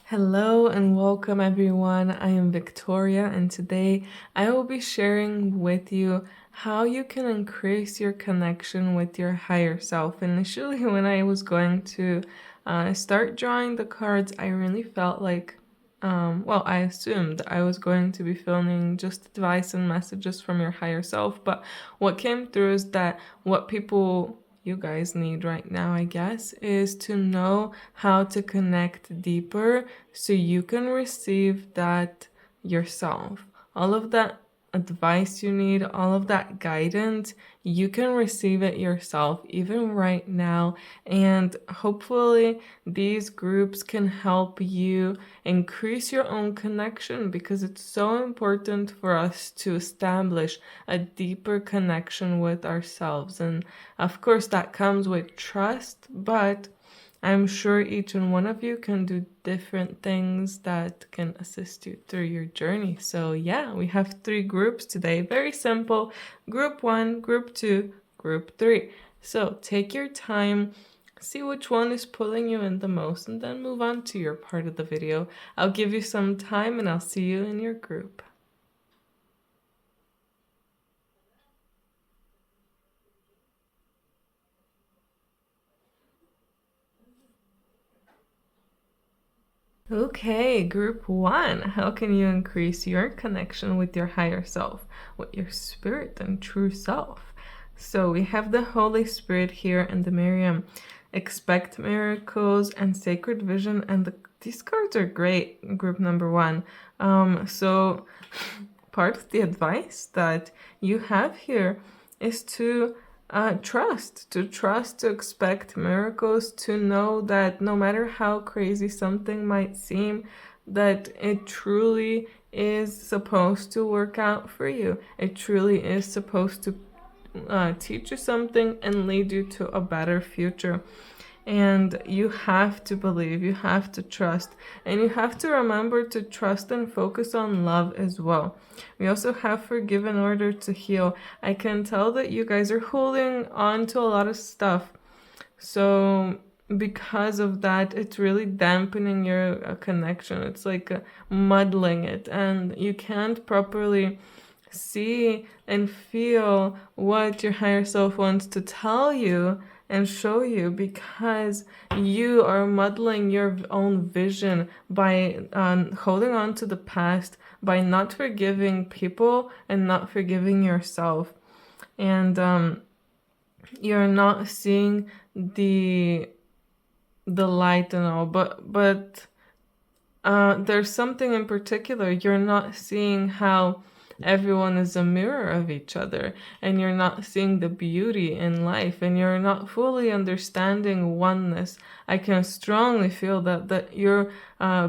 Hello and welcome everyone. I am Victoria, and today I will be sharing with you how you can increase your connection with your higher self. Initially, when I was going to start drawing the cards, I really felt like, I assumed I was going to be feeling just advice and messages from your higher self. But what came through is that what you guys need right now, I guess, is to know how to connect deeper so you can receive that yourself. All of that advice you need, all of that guidance, you can receive it yourself, even right now. And hopefully, these groups can help you increase your own connection because it's so important for us to establish a deeper connection with ourselves. And of course, that comes with trust, but I'm sure each and one of you can do different things that can assist you through your journey. So, yeah, we have 3 groups today. Very simple. Group 1, Group 2, Group 3. So, take your time, see which one is pulling you in the most, and then move on to your part of the video. I'll give you some time and I'll see you in your group. Okay, group 1. How can you increase your connection with your higher self, with your spirit and true self? So we have the Holy Spirit here and the Miriam. Expect miracles and sacred vision, and these cards are great. Group number 1. So part of the advice that you have here is to trust, to expect miracles, to know that no matter how crazy something might seem, that it truly is supposed to work out for you. It truly is supposed to teach you something and lead you to a better future. And you have to believe, you have to trust, and you have to remember to trust and focus on love as well. We also have forgive in order to heal. I can tell that you guys are holding on to a lot of stuff. So because of that, it's really dampening your connection. It's like muddling it, and you can't properly see and feel what your higher self wants to tell you and show you because you are muddling your own vision by holding on to the past, by not forgiving people and not forgiving yourself. And you're not seeing the light and all, but there's something in particular. You're not seeing how everyone is a mirror of each other, and you're not seeing the beauty in life, and you're not fully understanding oneness. I can strongly feel that your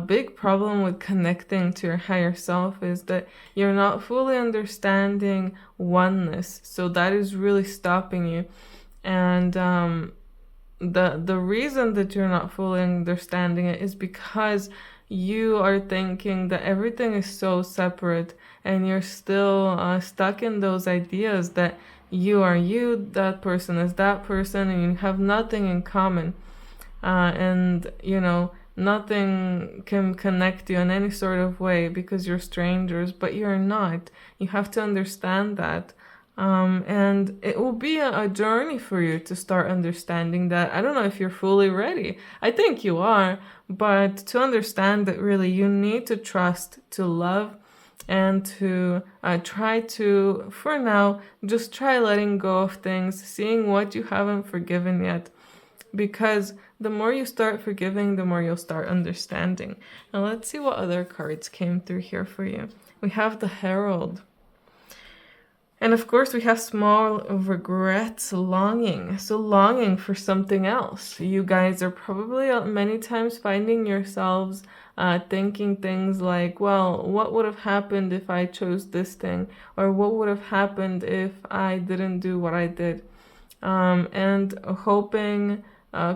big problem with connecting to your higher self is that you're not fully understanding oneness. So that is really stopping you. And the reason that you're not fully understanding it is because you are thinking that everything is so separate, and you're still stuck in those ideas that you are you, that person is that person, and you have nothing in common. And nothing can connect you in any sort of way because you're strangers, but you're not. You have to understand that. And it will be a journey for you to start understanding that. I don't know if you're fully ready. I think you are, but to understand that really you need to trust, to love, and to try to, for now, just try letting go of things, seeing what you haven't forgiven yet. Because the more you start forgiving, the more you'll start understanding. Now let's see what other cards came through here for you. We have the Herald. And of course, we have small regrets, longing. So longing for something else. You guys are probably many times finding yourselves thinking things like, well, what would have happened if I chose this thing? Or what would have happened if I didn't do what I did? And hoping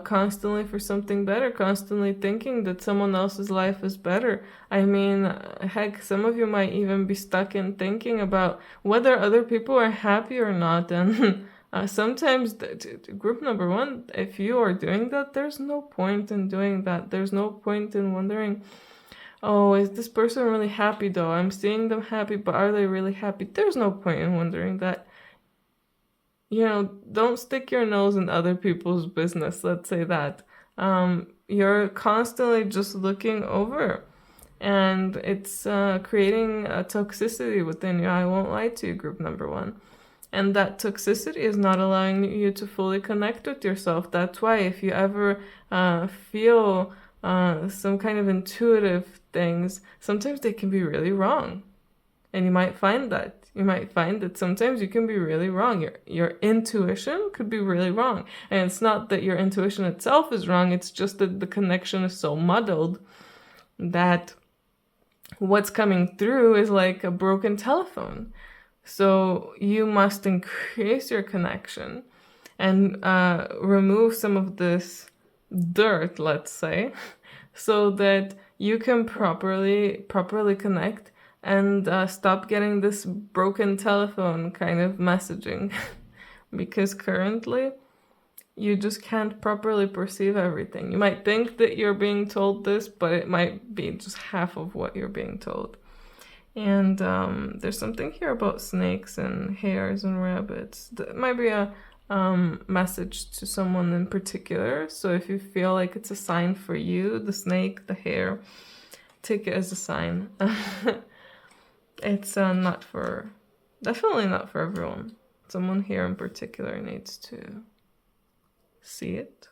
constantly for something better, constantly thinking that someone else's life is better. I mean, heck, some of you might even be stuck in thinking about whether other people are happy or not. And sometimes, group number 1, if you are doing that, there's no point in doing that. There's no point in wondering Oh, is this person really happy though? I'm seeing them happy, but are they really happy? There's no point in wondering that. Don't stick your nose in other people's business, let's say that. You're constantly just looking over, and it's creating a toxicity within you. I won't lie to you, group number one. And that toxicity is not allowing you to fully connect with yourself. That's why if you ever feel some kind of intuitive things, sometimes they can be really wrong. And you might find that. You might find that sometimes you can be really wrong. Your intuition could be really wrong. And it's not that your intuition itself is wrong, it's just that the connection is so muddled that what's coming through is like a broken telephone. So you must increase your connection and remove some of this dirt, let's say, so that you can properly connect and stop getting this broken telephone kind of messaging. Because currently you just can't properly perceive everything. You might think that you're being told this, but it might be just half of what you're being told. And there's something here about snakes and hares and rabbits. That might be a message to someone in particular. So if you feel like it's a sign for you, the snake, the hare, take it as a sign. It's definitely not for everyone. Someone here in particular needs to see it.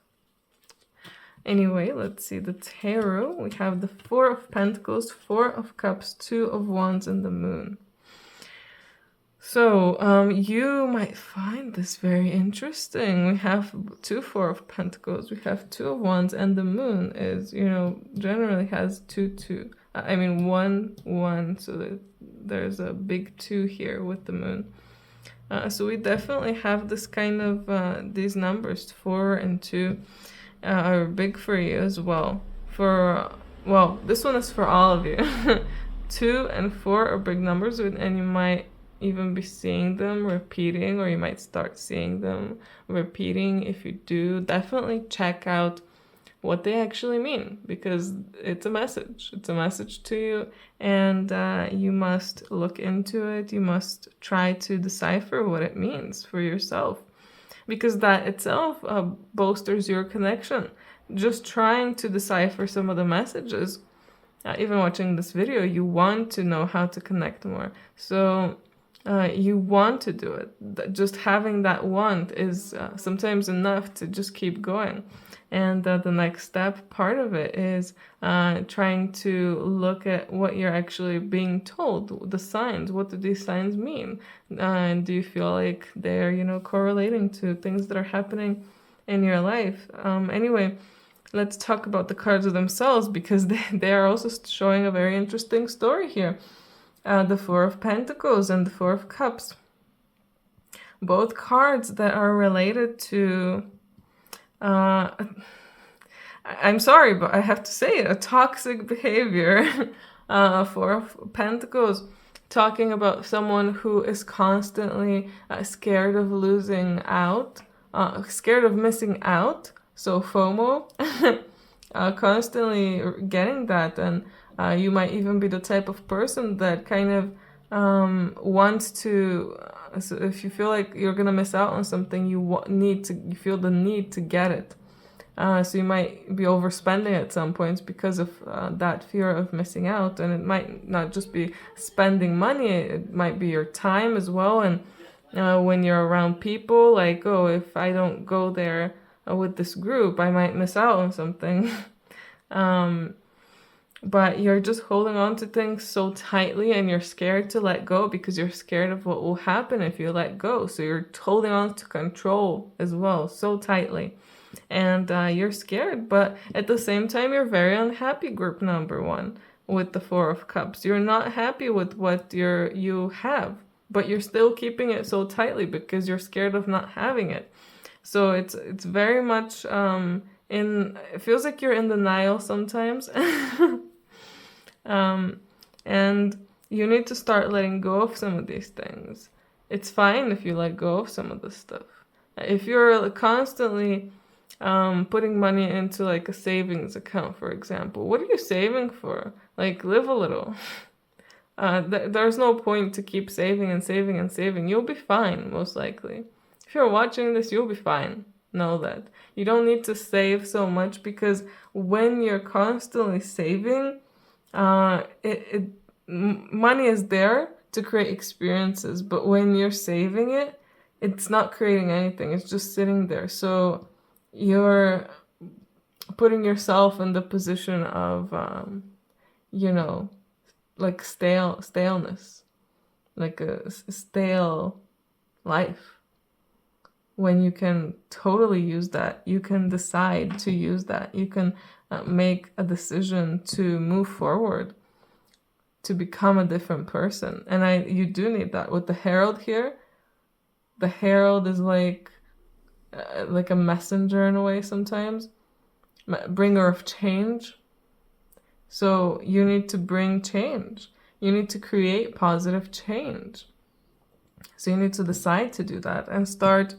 Anyway, let's see the tarot. We have the Four of Pentacles, Four of Cups, Two of Wands, and the Moon. So you might find this very interesting. We have two Four of Pentacles, we have Two of Wands, and the Moon is, generally has two. I mean, one, so there's a big 2 here with the Moon. So we definitely have this kind of, these numbers, 4 and 2, are big for you as well. This one is for all of you. 2 and 4 are big numbers, and you might even be seeing them repeating, or you might start seeing them repeating. If you do, definitely check out what they actually mean, because it's a message. It's a message to you, and you must look into it. You must try to decipher what it means for yourself, because that itself bolsters your connection. Just trying to decipher some of the messages, even watching this video, you want to know how to connect more. So you want to do it. Just having that want is sometimes enough to just keep going. And the next step, part of it, is trying to look at what you're actually being told, the signs. What do these signs mean? And do you feel like they're, correlating to things that are happening in your life? Anyway, let's talk about the cards themselves, because they are also showing a very interesting story here. The Four of Pentacles and the Four of Cups. Both cards that are related to... I'm sorry, but I have to say it, a toxic behavior. Four of Pentacles, talking about someone who is constantly scared of losing out, scared of missing out, so FOMO, constantly getting that. And you might even be the type of person that kind of wants to, so if you feel like you're gonna miss out on something, you feel the need to get it. So you might be overspending at some points because of that fear of missing out. And it might not just be spending money, it might be your time as well. And when you're around people, like, oh, if I don't go there with this group, I might miss out on something. But you're just holding on to things so tightly, and you're scared to let go because you're scared of what will happen if you let go. So you're holding on to control as well, so tightly. And you're scared, but at the same time, you're very unhappy, group number one, with the Four of Cups. You're not happy with what you have, but you're still keeping it so tightly because you're scared of not having it. So it's very much it feels like you're in denial sometimes. And you need to start letting go of some of these things. It's fine if you let go of some of this stuff. If you're constantly putting money into like a savings account, for example. What are you saving for? Like, live a little. There's no point to keep saving and saving and saving. You'll be fine, most likely. If you're watching this, you'll be fine. Know that. You don't need to save so much, because when you're constantly saving, money is there to create experiences, but when you're saving it, it's not creating anything. It's just sitting there. So you're putting yourself in the position of, like staleness, like a stale life. When you can totally use that, you can decide to use that. You can make a decision to move forward, to become a different person. And you do need that. With the herald here, the herald is like a messenger in a way sometimes, bringer of change. So you need to bring change. You need to create positive change. So you need to decide to do that and start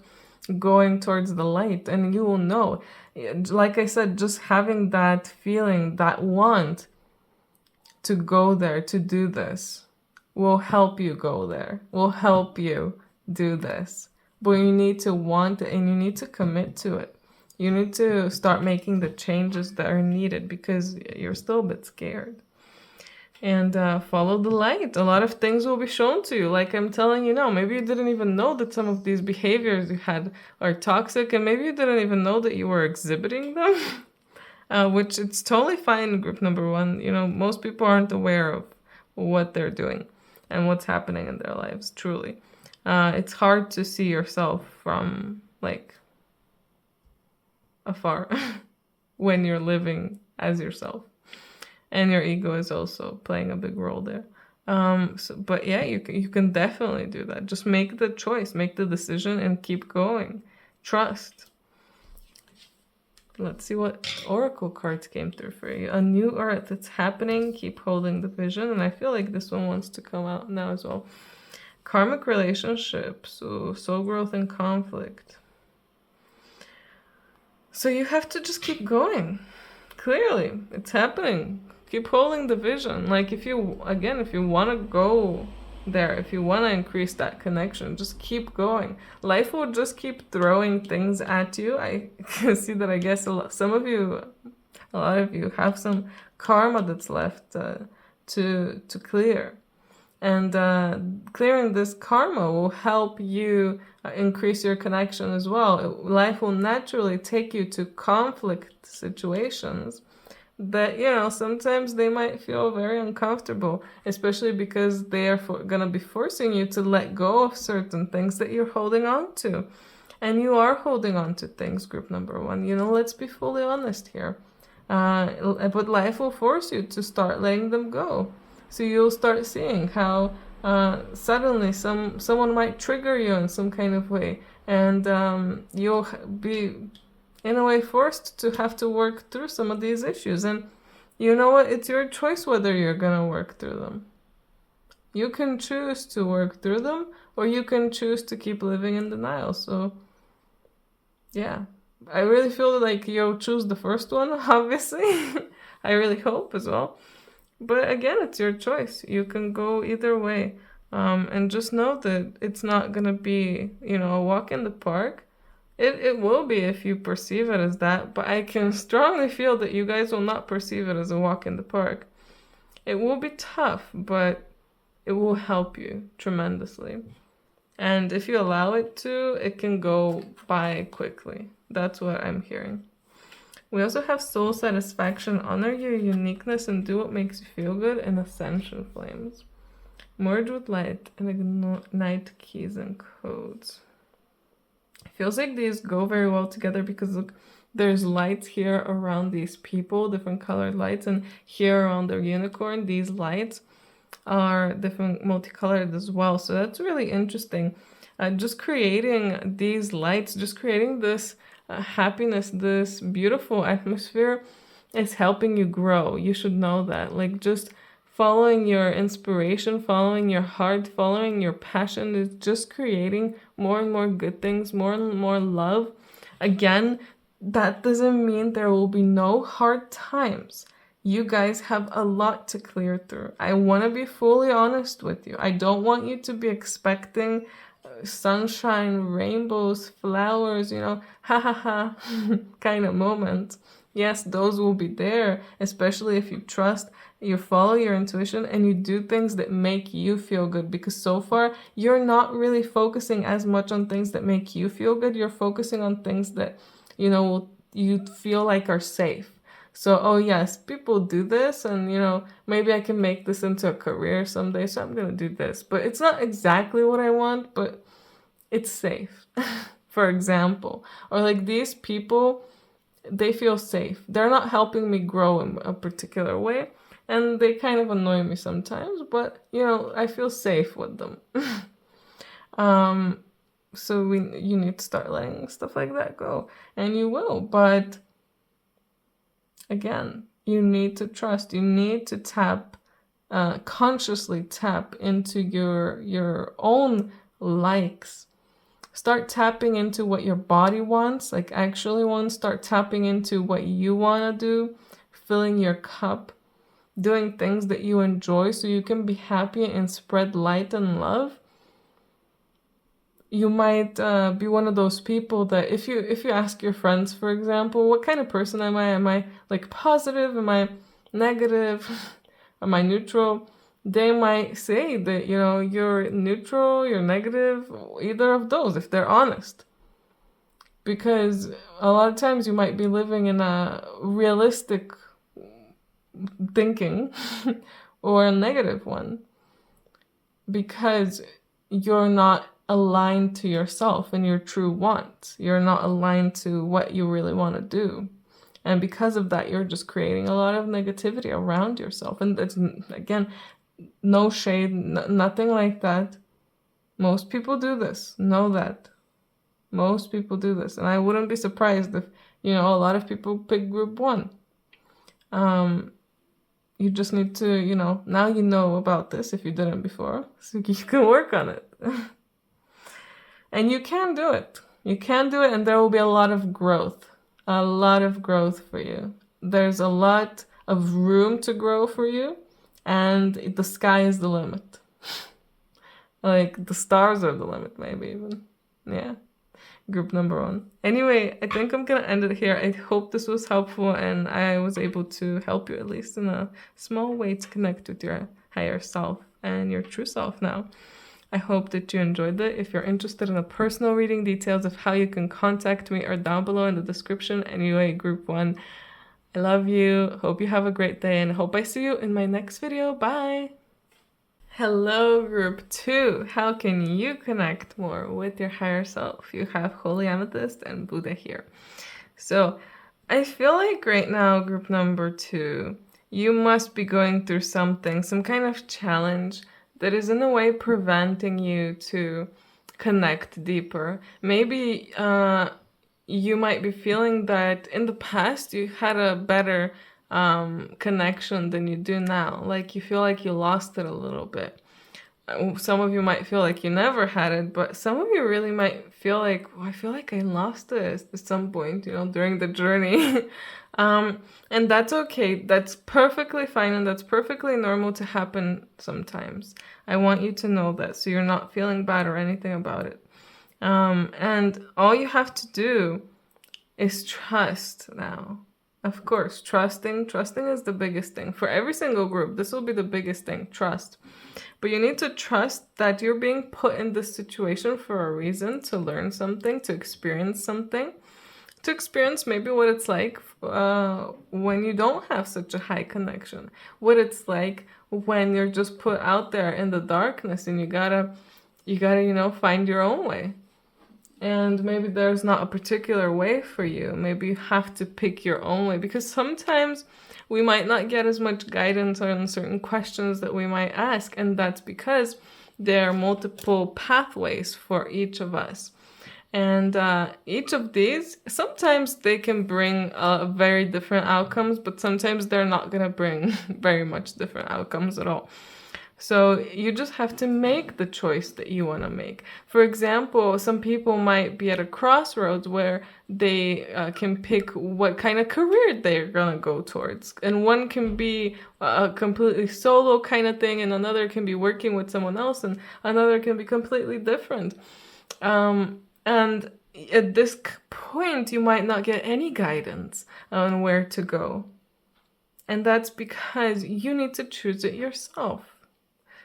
going towards the light, and you will know. Like I said, just having that feeling, that want to go there, to do this, will help you go there, will help you do this. But you need to want it, and you need to commit to it. You need to start making the changes that are needed, because you're still a bit scared. And follow the light. A lot of things will be shown to you. Like I'm telling you now, maybe you didn't even know that some of these behaviors you had are toxic, and maybe you didn't even know that you were exhibiting them, which it's totally fine, group number one. Most people aren't aware of what they're doing and what's happening in their lives, truly. It's hard to see yourself from, like, afar when you're living as yourself. And your ego is also playing a big role there. But yeah, you can definitely do that. Just make the choice, make the decision, and keep going. Trust. Let's see what oracle cards came through for you. A new earth, it's happening. Keep holding the vision. And I feel like this one wants to come out now as well. Karmic relationships, so soul growth and conflict. So you have to just keep going. Clearly, it's happening. Keep holding the vision. Like, if you want to go there, if you want to increase that connection, just keep going. Life will just keep throwing things at you. I can see that, I guess, a lot of you have some karma that's left to clear. And clearing this karma will help you increase your connection as well. Life will naturally take you to conflict situations that, sometimes they might feel very uncomfortable, especially because they are going to be forcing you to let go of certain things that you're holding on to. And you are holding on to things, group number one. Let's be fully honest here. But life will force you to start letting them go. So you'll start seeing how suddenly someone might trigger you in some kind of way, and you'll be, in a way, forced to have to work through some of these issues. And you know what? It's your choice whether you're going to work through them. You can choose to work through them, or you can choose to keep living in denial. So, yeah. I really feel like you'll choose the first one, obviously. I really hope as well. But again, it's your choice. You can go either way. And just know that it's not going to be, a walk in the park. It will be if you perceive it as that, but I can strongly feel that you guys will not perceive it as a walk in the park. It will be tough, but it will help you tremendously. And if you allow it to, it can go by quickly. That's what I'm hearing. We also have soul satisfaction, honor your uniqueness and do what makes you feel good, and ascension flames. Merge with light and ignite keys and codes. Feels like these go very well together, because look, there's lights here around these people, different colored lights, and here around their unicorn, these lights are different multicolored as well. So that's really interesting. Just creating these lights, just creating this happiness, this beautiful atmosphere is helping you grow. You should know that. Like, just following your inspiration, following your heart, following your passion is just creating more and more good things, more and more love. Again, that doesn't mean there will be no hard times. You guys have a lot to clear through. I want to be fully honest with you. I don't want you to be expecting sunshine, rainbows, flowers, ha ha ha kind of moments. Yes, those will be there, especially if you trust, you follow your intuition, and you do things that make you feel good. Because so far, you're not really focusing as much on things that make you feel good. You're focusing on things that, you feel like are safe. So, oh yes, people do this, and maybe I can make this into a career someday, so I'm gonna do this. But it's not exactly what I want, but it's safe. For example, or like these people, they feel safe. They're not helping me grow in a particular way, and they kind of annoy me sometimes, but I feel safe with them. So you need to start letting stuff like that go, and you will. But again, you need to trust. You need to consciously tap into your own likes. Start tapping into what your body wants, like actually wants. Start tapping into what you want to do, filling your cup, doing things that you enjoy so you can be happy and spread light and love. You might be one of those people that if you ask your friends, for example, what kind of person am I? Am I like positive? Am I negative? Am I neutral? They might say that, you're neutral, you're negative, either of those, if they're honest. Because a lot of times you might be living in a realistic thinking or a negative one because you're not aligned to yourself and your true wants. You're not aligned to what you really want to do. And because of that, you're just creating a lot of negativity around yourself. And that's, again, no shade, nothing like that. Most people do this. Know that. Most people do this. And I wouldn't be surprised if, a lot of people pick group 1. You just need to, now you know about this if you didn't before. So you can work on it. And you can do it. You can do it, and there will be a lot of growth. A lot of growth for you. There's a lot of room to grow for you, and the sky is the limit. Like, the stars are the limit, maybe even. Yeah. Group number 1. Anyway, I think I'm gonna end it here. I hope this was helpful, and I was able to help you at least in a small way to connect with your higher self and your true self now. I hope that you enjoyed it. If you're interested in a personal reading, details of how you can contact me are down below in the description. Anyway, group 1, I love you. Hope you have a great day, and hope I see you in my next video. Bye! Hello, group 2. How can you connect more with your higher self? You have Holy Amethyst and Buddha here. So I feel like right now, group number 2, you must be going through something, some kind of challenge that is in a way preventing you to connect deeper. Maybe you might be feeling that in the past you had a better connection than you do now. Like you feel like you lost it a little bit. Some of you might feel like you never had it, but some of you really might feel like, I feel like I lost it at some point, during the journey. And that's okay. That's perfectly fine, and that's perfectly normal to happen sometimes. I want you to know that, so you're not feeling bad or anything about it. And all you have to do is trust now. Of course, trusting is the biggest thing. For every single group, this will be the biggest thing, trust. But you need to trust that you're being put in this situation for a reason, to learn something, to experience something. To experience maybe what it's like when you don't have such a high connection. What it's like when you're just put out there in the darkness and you gotta, find your own way. And maybe there's not a particular way for you. Maybe you have to pick your own way, because sometimes we might not get as much guidance on certain questions that we might ask. And that's because there are multiple pathways for each of us. And each of these, sometimes they can bring very different outcomes, but sometimes they're not going to bring very much different outcomes at all. So you just have to make the choice that you want to make. For example, some people might be at a crossroads where they can pick what kind of career they're going to go towards. And one can be a completely solo kind of thing, and another can be working with someone else, and another can be completely different. And at this point, you might not get any guidance on where to go. And that's because you need to choose it yourself.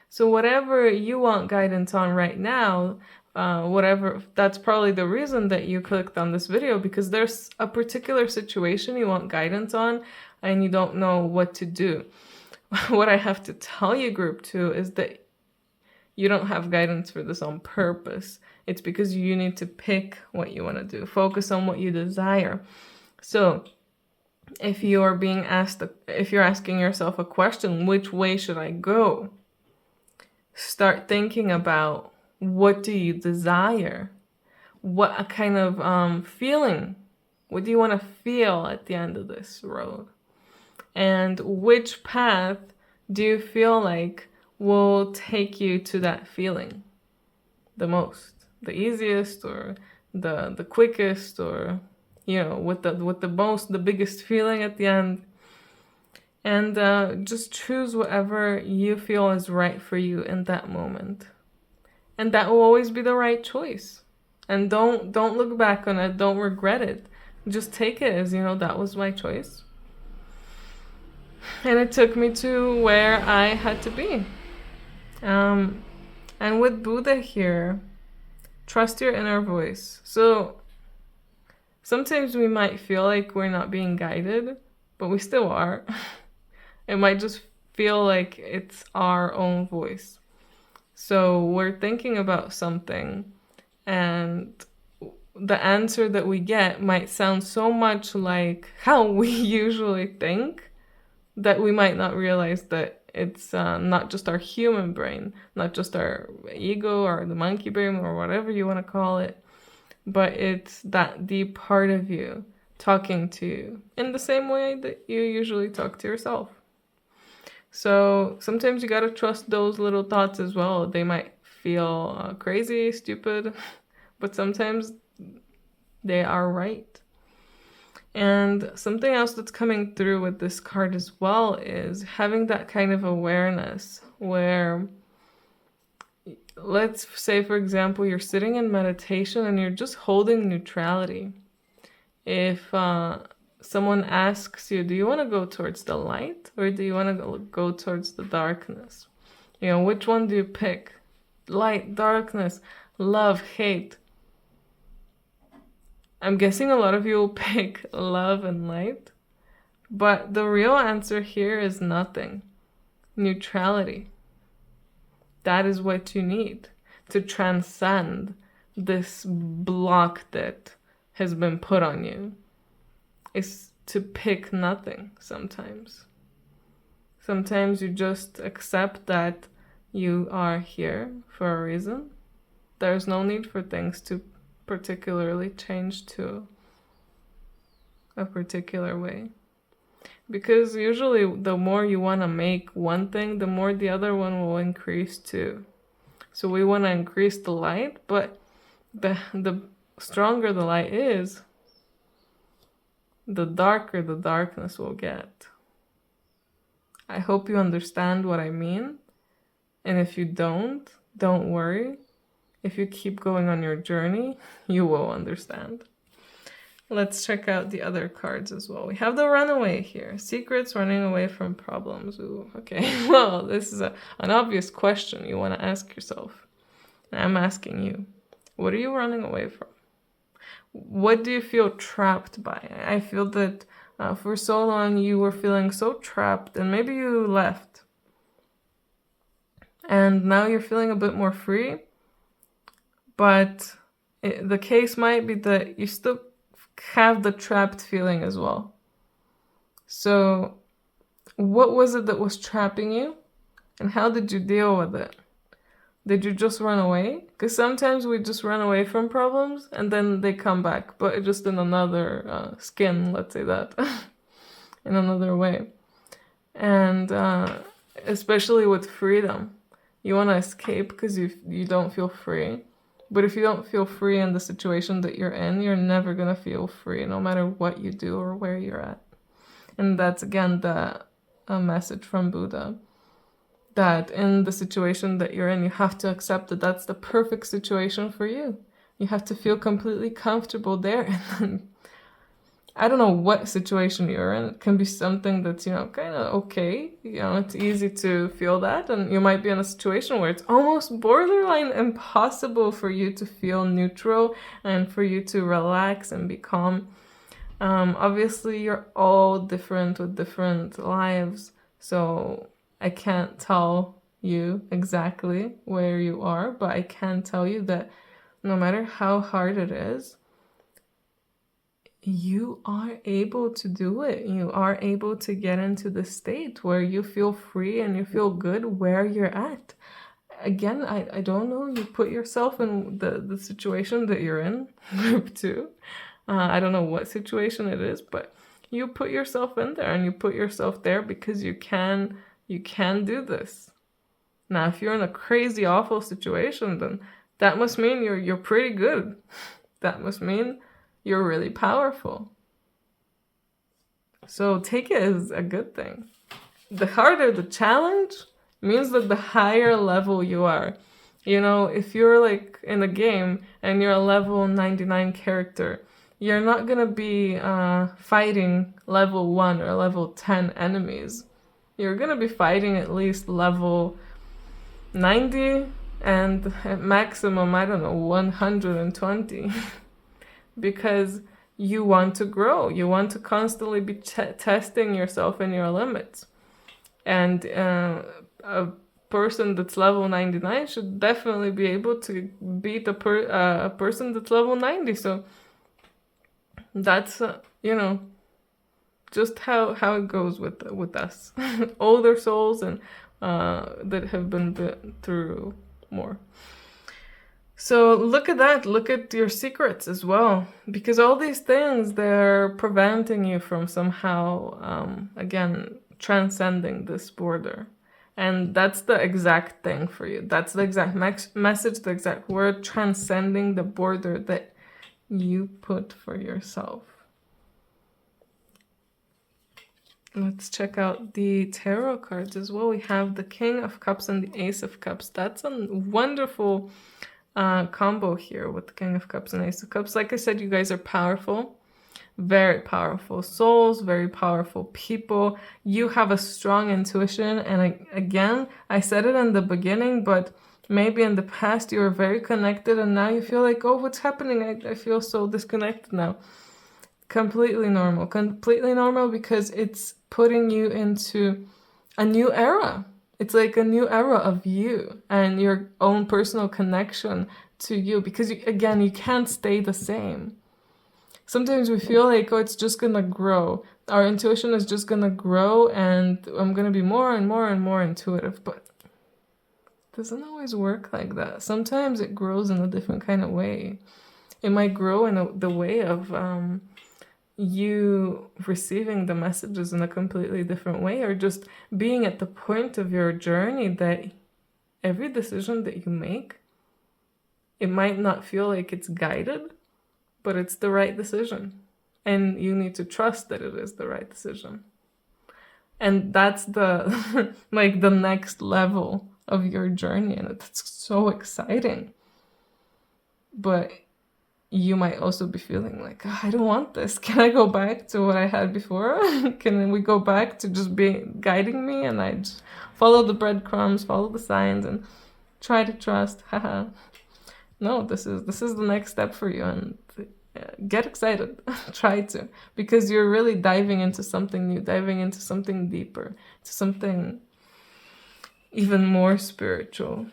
So whatever you want guidance on right now, whatever, that's probably the reason that you clicked on this video, because there's a particular situation you want guidance on and you don't know what to do. What I have to tell you, group 2, is that you don't have guidance for this on purpose. It's because you need to pick what you want to do. Focus on what you desire. So if you're being asked, if you're asking yourself a question, which way should I go? Start thinking about, what do you desire? What kind of feeling? What do you want to feel at the end of this road? And which path do you feel like will take you to that feeling the most? The easiest, or the quickest, or, you know, with the biggest feeling at the end. And just choose whatever you feel is right for you in that moment. And that will always be the right choice. And don't look back on it. Don't regret it. Just take it as, you know, that was my choice. And it took me to where I had to be. And with Buddha here, trust your inner voice. So sometimes we might feel like we're not being guided, but we still are. It might just feel like it's our own voice. So we're thinking about something, and the answer that we get might sound so much like how we usually think that we might not realize that it's not just our human brain, not just our ego or the monkey brain or whatever you want to call it, but it's that deep part of you talking to you in the same way that you usually talk to yourself. So sometimes you gotta trust those little thoughts as well. They might feel crazy, stupid, but sometimes they are right. And something else that's coming through with this card as well is having that kind of awareness where, let's say, for example, you're sitting in meditation and you're just holding neutrality. If someone asks you, do you want to go towards the light or do you want to go towards the darkness? You know, which one do you pick? Light, darkness, love, hate. I'm guessing a lot of you will pick love and light, but the real answer here is nothing. Neutrality. That is what you need to transcend this block that has been put on you. Is to pick nothing sometimes. Sometimes you just accept that you are here for a reason. There's no need for things to particularly change to a particular way. Because usually the more you want to make one thing, the more the other one will increase too. So we want to increase the light, but the stronger the light is, the darker the darkness will get. I hope you understand what I mean. And if you don't worry. If you keep going on your journey, you will understand. Let's check out the other cards as well. We have the runaway here. Secrets, running away from problems. Ooh, okay. Well, this is an obvious question you want to ask yourself. And I'm asking you, what are you running away from? What do you feel trapped by? I feel that for so long you were feeling so trapped, and maybe you left. And now you're feeling a bit more free. But the case might be that you still have the trapped feeling as well. So what was it that was trapping you? And how did you deal with it? Did you just run away? Because sometimes we just run away from problems and then they come back, but just in another skin, let's say that, in another way. And especially with freedom. You want to escape because you don't feel free. But if you don't feel free in the situation that you're in, you're never going to feel free, no matter what you do or where you're at. And that's, again, a message from Buddha. That in the situation that you're in, you have to accept that that's the perfect situation for you. You have to feel completely comfortable there. And then, I don't know what situation you're in. It can be something that's, kind of okay. It's easy to feel that. And you might be in a situation where it's almost borderline impossible for you to feel neutral and for you to relax and be calm. Obviously, you're all different with different lives. So I can't tell you exactly where you are, but I can tell you that no matter how hard it is, you are able to do it. You are able to get into the state where you feel free and you feel good where you're at. Again, I don't know, you put yourself in the situation that you're in, group 2. I don't know what situation it is, but you put yourself in there and you put yourself there because you can do this. Now, if you're in a crazy, awful situation, then that must mean you're pretty good. That must mean you're really powerful. So take it as a good thing. The harder the challenge means that the higher level you are. If you're like in a game and you're a level 99 character, you're not going to be fighting level 1 or level 10 enemies. You're going to be fighting at least level 90 and at maximum, 120. Because you want to grow. You want to constantly be testing yourself and your limits. And a person that's level 99 should definitely be able to beat a person that's level 90. So that's, just how it goes with us. Older souls and that have been through more. So look at that. Look at your secrets as well. Because all these things, they're preventing you from somehow, again, transcending this border. And that's the exact thing for you. That's the exact message, the exact word, transcending the border that you put for yourself. Let's check out the tarot cards as well. We have the King of Cups and the Ace of Cups. That's a wonderful combo here with the King of Cups and Ace of Cups. Like I said, you guys are powerful, very powerful souls, very powerful people. You have a strong intuition. And again, I said it in the beginning, but maybe in the past you were very connected and now you feel like, oh, what's happening? I feel so disconnected now. Completely normal because it's putting you into a new era. It's like a new era of you and your own personal connection to you, because again, you can't stay the same. Sometimes we feel like, oh, it's just gonna grow. Our intuition is just gonna grow and I'm gonna be more and more and more intuitive, but it doesn't always work like that. Sometimes it grows in a different kind of way. It might grow in the way of you receiving the messages in a completely different way, or just being at the point of your journey that every decision that you make, it might not feel like it's guided, but it's the right decision. And you need to trust that it is the right decision. And that's the like the next level of your journey, and it's so exciting. But you might also be feeling like, oh, I don't want this. Can I go back to what I had before? Can we go back to just being guiding me and I just follow the breadcrumbs, follow the signs, and try to trust? Haha. No, this is the next step for you, and get excited. Try to, because you're really diving into something new, diving into something deeper, to something even more spiritual.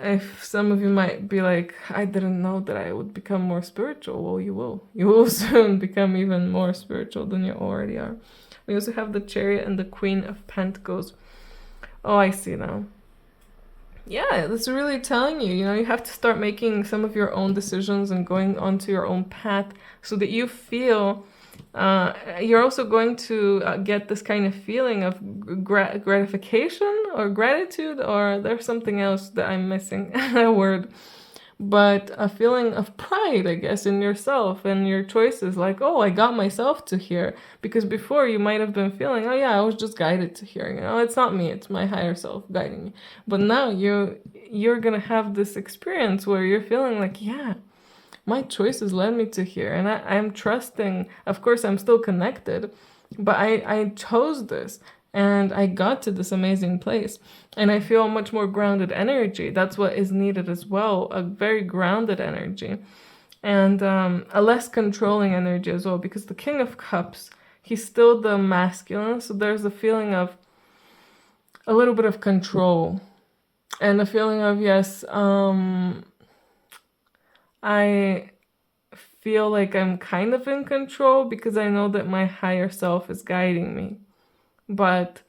If some of you might be like, I didn't know that I would become more spiritual. Well, you will. You will soon become even more spiritual than you already are. We also have the Chariot and the Queen of Pentacles. Oh, I see now. Yeah, that's really telling you, you have to start making some of your own decisions and going onto your own path so that you feel you're also going to get this kind of feeling of gratification or gratitude, or there's something else that I'm missing, a word, but a feeling of pride, I guess, in yourself and your choices. Like, oh, I got myself to here. Because before you might have been feeling, oh yeah, I was just guided to here. You know, it's not me, it's my higher self guiding me. But now you're gonna have this experience where you're feeling like, yeah, my choices led me to here, and I'm trusting. Of course, I'm still connected, but I chose this, and I got to this amazing place, and I feel a much more grounded energy. That's what is needed as well, a very grounded energy, and a less controlling energy as well, because the King of Cups, he's still the masculine, so there's a feeling of a little bit of control, and a feeling of, yes, I feel like I'm kind of in control because I know that my higher self is guiding me. But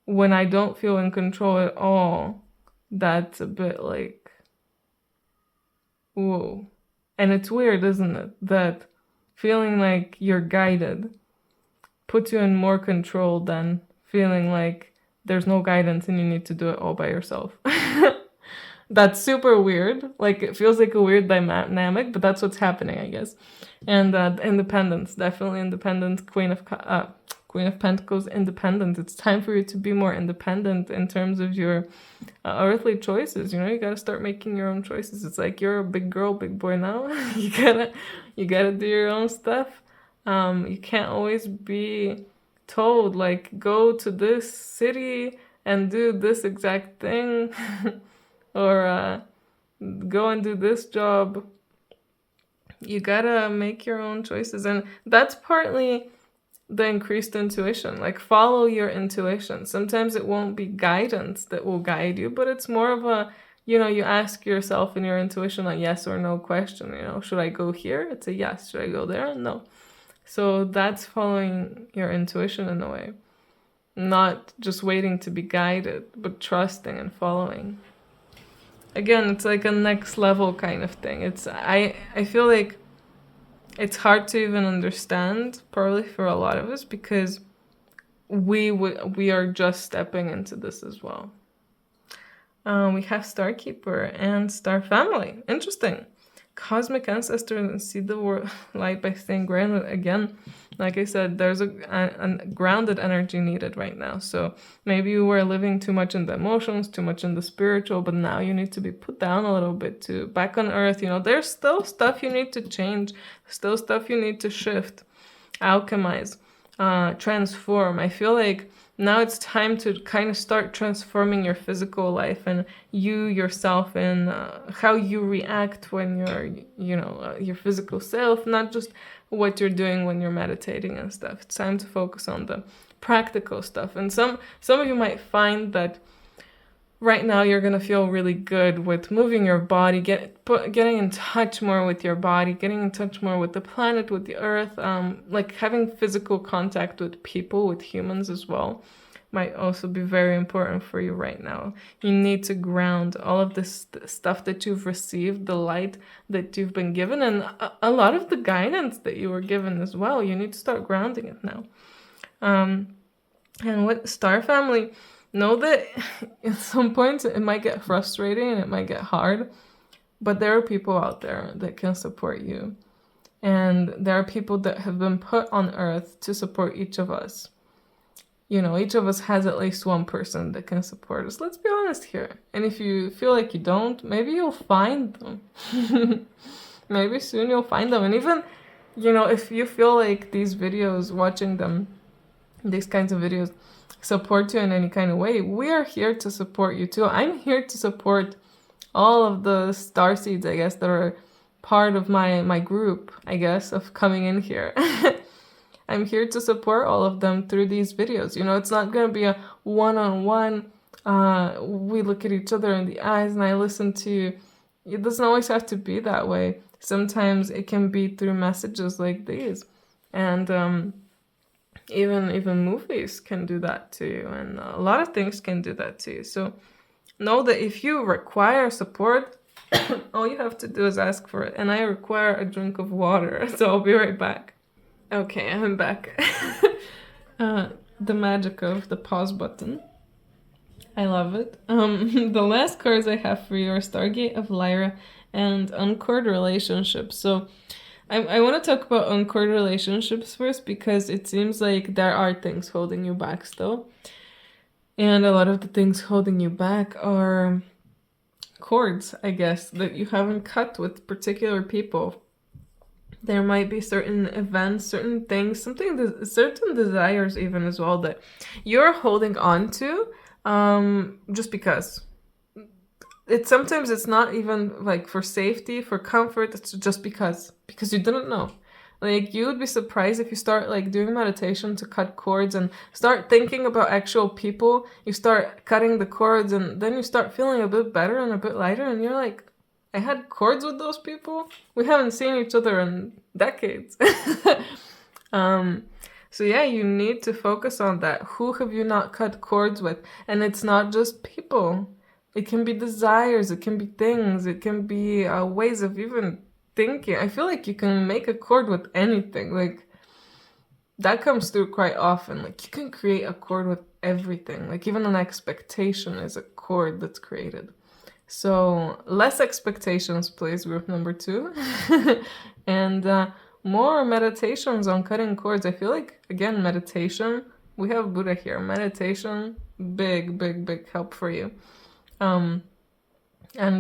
when I don't feel in control at all, that's a bit like, whoa. And it's weird, isn't it? That feeling like you're guided puts you in more control than feeling like there's no guidance and you need to do it all by yourself. That's super weird. Like, it feels like a weird dynamic, but that's what's happening, I guess. And independence, definitely independence. Queen of Pentacles, independent. It's time for you to be more independent in terms of your earthly choices. You know, you gotta start making your own choices. It's like you're a big girl, big boy now. you gotta do your own stuff. You can't always be told, like, go to this city and do this exact thing. Or go and do this job. You gotta make your own choices. And that's partly the increased intuition. Like, follow your intuition. Sometimes it won't be guidance that will guide you, but it's more of a, you know, you ask yourself in your intuition a yes or no question. You know, should I go here? It's a yes. Should I go there? No. So that's following your intuition in a way. Not just waiting to be guided, but trusting and following. Again, it's like a next level kind of thing. I feel like it's hard to even understand, probably for a lot of us, because we are just stepping into this as well. We have Star Keeper and Star Family. Interesting. Cosmic ancestors see the world light by staying grounded. Again, like I said, there's a grounded energy needed right now. So maybe you were living too much in the emotions, too much in the spiritual, but now you need to be put down a little bit to back on earth. You know, there's still stuff you need to change, still stuff you need to shift, alchemize, transform. I feel like now it's time to kind of start transforming your physical life and you yourself and how you react when you're, you know, your physical self, not just what you're doing when you're meditating and stuff. It's time to focus on the practical stuff. And some of you might find that right now you're going to feel really good with moving your body, getting in touch more with your body, getting in touch more with the planet, with the earth, like having physical contact with people, with humans as well, might also be very important for you right now. You need to ground all of this stuff that you've received, the light that you've been given, and a lot of the guidance that you were given as well. You need to start grounding it now. And with Star Family, know that at some points it might get frustrating and it might get hard, but there are people out there that can support you. And there are people that have been put on earth to support each of us. You know, each of us has at least one person that can support us. Let's be honest here. And if you feel like you don't, maybe you'll find them. Maybe soon you'll find them. And even, you know, if you feel like these videos, watching them, these kinds of videos, support you in any kind of way, we are here to support you too. I'm here to support all of the starseeds, I guess, that are part of my group, I guess, of coming in here. I'm here to support all of them through these videos. You know, it's not going to be a one-on-one, we look at each other in the eyes and I listen to you. It doesn't always have to be that way. Sometimes it can be through messages like these. And even movies can do that to you, and a lot of things can do that to you. So know that if you require support, all you have to do is ask for it. And I require a drink of water, so I'll be right back. Okay, I'm back. uh, the magic of the pause button. I love it. The last cards I have for you are Stargate of Lyra and Uncored Relationships. So I want to talk about uncored relationships first because it seems like there are things holding you back still. And a lot of the things holding you back are cords, I guess, that you haven't cut with particular people. There might be certain events, certain things, certain desires even as well that you're holding on to just because. Sometimes it's not even like for safety, for comfort, it's just because you didn't know. Like you would be surprised if you start like doing meditation to cut cords and start thinking about actual people, you start cutting the cords and then you start feeling a bit better and a bit lighter and you're like, I had cords with those people. We haven't seen each other in decades. um so yeah, you need to focus on that. Who have you not cut cords with? And it's not just people. It can be desires, it can be things, it can be ways of even thinking. I feel like you can make a chord with anything. Like that comes through quite often. Like you can create a chord with everything. Like even an expectation is a chord that's created. So less expectations, please, group number 2. And more meditations on cutting cords. I feel like, again, meditation. We have Buddha here. Meditation, big, big, big help for you. And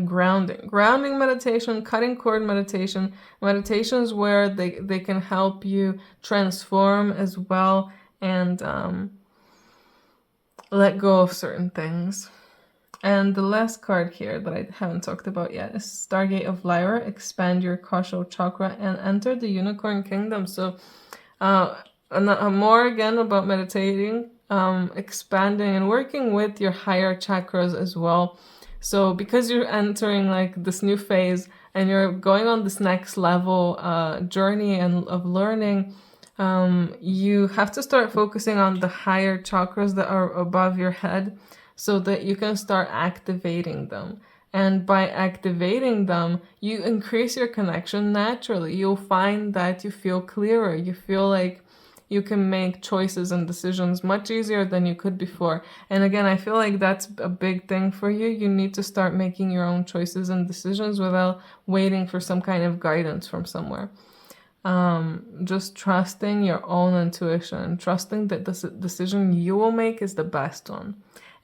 grounding meditation, cutting cord meditation, meditations where they can help you transform as well and let go of certain things. And the last card here that I haven't talked about yet is Stargate of Lyra. Expand your Kosho chakra and enter the Unicorn Kingdom. So more again about meditating, expanding and working with your higher chakras as well. So because you're entering like this new phase and you're going on this next level journey and of learning, you have to start focusing on the higher chakras that are above your head so that you can start activating them. And by activating them, you increase your connection naturally. You'll find that you feel clearer. You feel like you can make choices and decisions much easier than you could before. And again, I feel like that's a big thing for you. You need to start making your own choices and decisions without waiting for some kind of guidance from somewhere. Just trusting your own intuition, trusting that the decision you will make is the best one.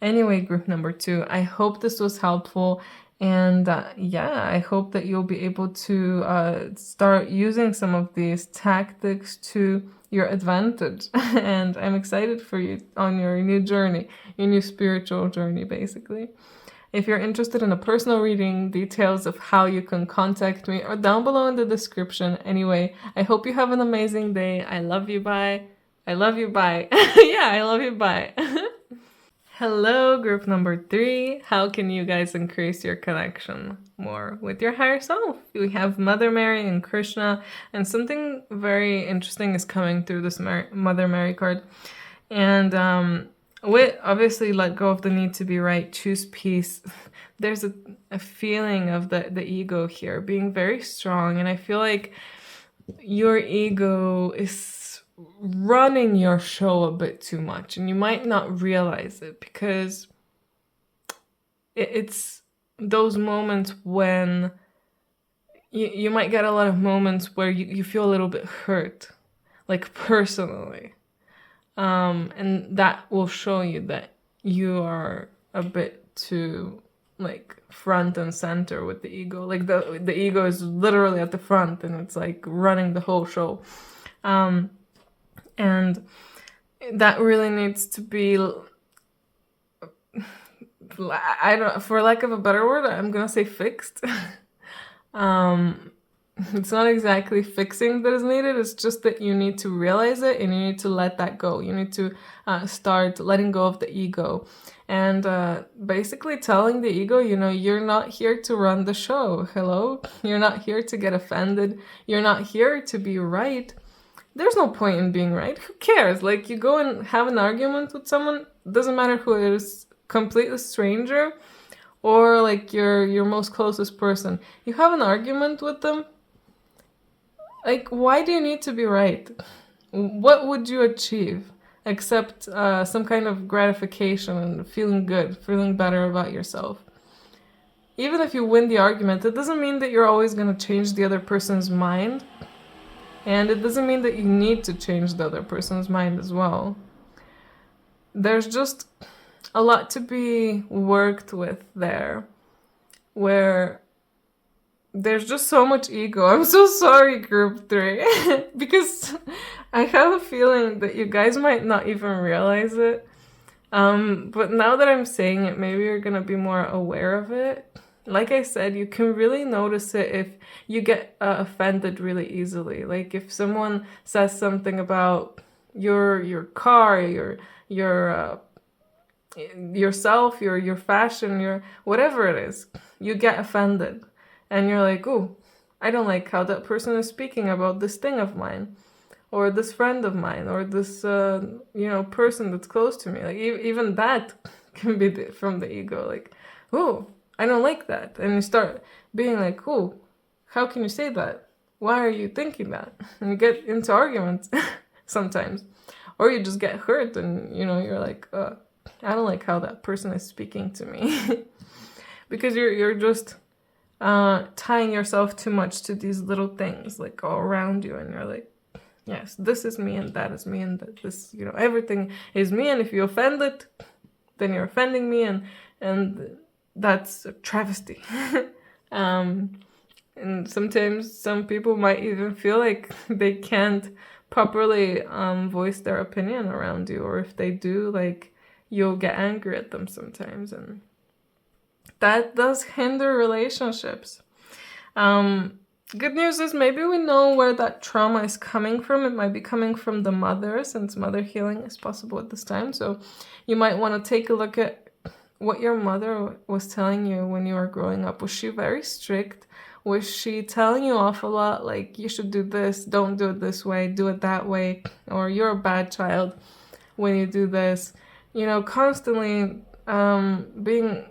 Anyway, group number 2, I hope this was helpful. And yeah, I hope that you'll be able to start using some of these tactics to your advantage. And I'm excited for you on your new journey, your new spiritual journey, basically. If you're interested in a personal reading, details of how you can contact me are down below in the description. Anyway, I hope you have an amazing day. I love you, bye. I love you, bye. Yeah, I love you, bye. Hello, group number 3. How can you guys increase your connection more with your higher self? We have Mother Mary and Krishna, and something very interesting is coming through this Mother Mary card. And obviously let go of the need to be right, choose peace. There's a feeling of the ego here being very strong, and I feel like your ego is running your show a bit too much, and you might not realize it because it's those moments when you might get a lot of moments where you feel a little bit hurt, like personally, and that will show you that you are a bit too like front and center with the ego. Like the ego is literally at the front and it's like running the whole show. And that really needs to be, for lack of a better word, I'm gonna say fixed. It's not exactly fixing that is needed. It's just that you need to realize it and you need to let that go. You need to start letting go of the ego and basically telling the ego, you're not here to run the show. Hello? You're not here to get offended. You're not here to be right. There's no point in being right. Who cares? Like, you go and have an argument with someone, doesn't matter who it is, completely stranger or like your most closest person. You have an argument with them. Like, why do you need to be right? What would you achieve except some kind of gratification and feeling good, feeling better about yourself? Even if you win the argument, it doesn't mean that you're always going to change the other person's mind. And it doesn't mean that you need to change the other person's mind as well. There's just a lot to be worked with there, where there's just so much ego. I'm so sorry, group 3, because I have a feeling that you guys might not even realize it. But now that I'm saying it, maybe you're gonna be more aware of it. Like I said, you can really notice it if you get offended really easily. Like if someone says something about your car, your yourself, your fashion, your whatever it is, you get offended, and you're like, "Ooh, I don't like how that person is speaking about this thing of mine, or this friend of mine, or this person that's close to me." Like even that can be from the ego. Like, "Ooh, I don't like that," and you start being like, "Ooh, how can you say that? Why are you thinking that?" And you get into arguments sometimes, or you just get hurt, and you're like, I don't like how that person is speaking to me, because you're just tying yourself too much to these little things like all around you, and you're like, yes, this is me and that is me and that this everything is me, and if you offend it, then you're offending me, and that's a travesty. And sometimes some people might even feel like they can't properly voice their opinion around you, or if they do, like, you'll get angry at them sometimes, and that does hinder relationships. Good news is maybe we know where that trauma is coming from. It might be coming from the mother, since mother healing is possible at this time. So you might want to take a look at what your mother was telling you when you were growing up. Was she very strict? Was she telling you off a lot, like, you should do this, don't do it this way, do it that way, or you're a bad child when you do this? Constantly being